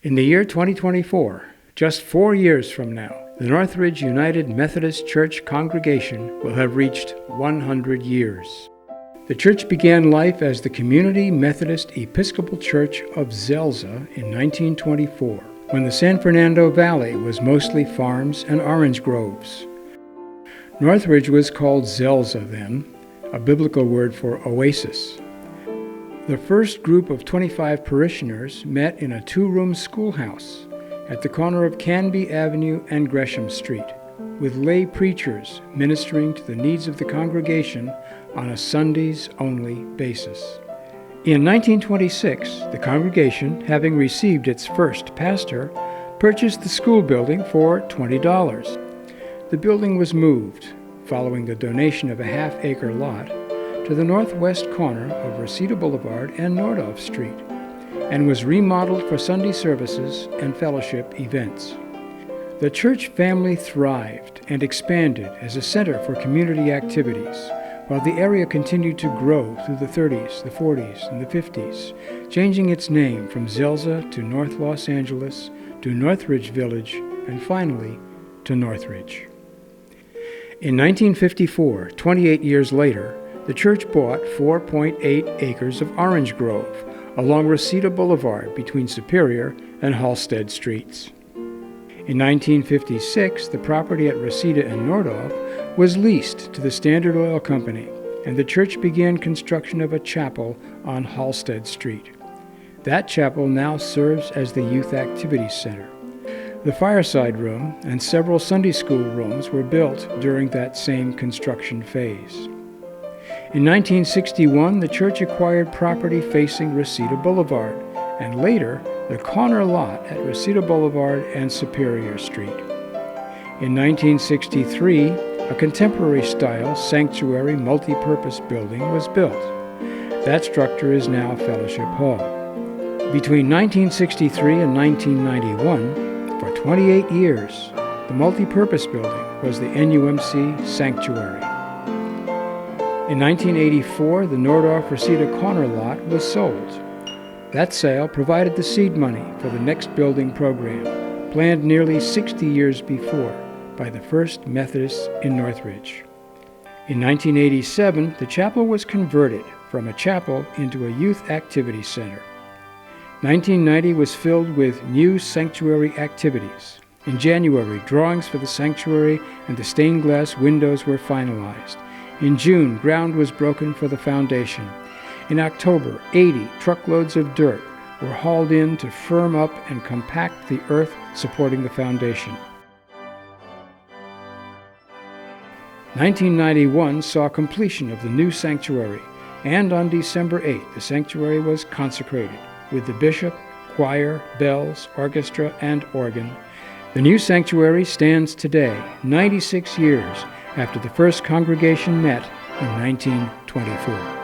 In the year 2024, just 4 years from now, the Northridge United Methodist Church congregation will have reached 100 years. The church began life as the Community Methodist Episcopal Church of Zelza in 1924, when the San Fernando Valley was mostly farms and orange groves. Northridge was called Zelza then, a biblical word for oasis. The first group of 25 parishioners met in a 2-room schoolhouse at the corner of Canby Avenue and Gresham Street, with lay preachers ministering to the needs of the congregation on a Sundays-only basis. In 1926, the congregation, having received its first pastor, purchased the school building for $20. The building was moved, following the donation of a half-acre lot, to the northwest corner of Reseda Boulevard and Nordhoff Street, and was remodeled for Sunday services and fellowship events. The church family thrived and expanded as a center for community activities, while the area continued to grow through the 30s, the 40s, and the 50s, changing its name from Zelza to North Los Angeles, to Northridge Village, and finally to Northridge. In 1954, 28 years later, the church bought 4.8 acres of orange grove along Reseda Boulevard between Superior and Halsted Streets. In 1956, the property at Reseda and Nordhoff was leased to the Standard Oil Company, and the church began construction of a chapel on Halsted Street. That chapel now serves as the Youth Activities Center. The fireside room and several Sunday school rooms were built during that same construction phase. In 1961, the church acquired property facing Reseda Boulevard, and later, the corner lot at Reseda Boulevard and Superior Street. In 1963, a contemporary-style sanctuary multi-purpose building was built. That structure is now Fellowship Hall. Between 1963 and 1991, for 28 years, the multi-purpose building was the NUMC Sanctuary. In 1984, the Nordhoff-Reseda corner lot was sold. That sale provided the seed money for the next building program, planned nearly 60 years before by the First Methodists in Northridge. In 1987, the chapel was converted from a chapel into a youth activity center. 1990 was filled with new sanctuary activities. In January, drawings for the sanctuary and the stained glass windows were finalized. In June, ground was broken for the foundation. In October, 80 truckloads of dirt were hauled in to firm up and compact the earth supporting the foundation. 1991 saw completion of the new sanctuary, and on December 8, the sanctuary was consecrated with the bishop, choir, bells, orchestra, and organ. The new sanctuary stands today, 96 years after the first congregation met in 1924.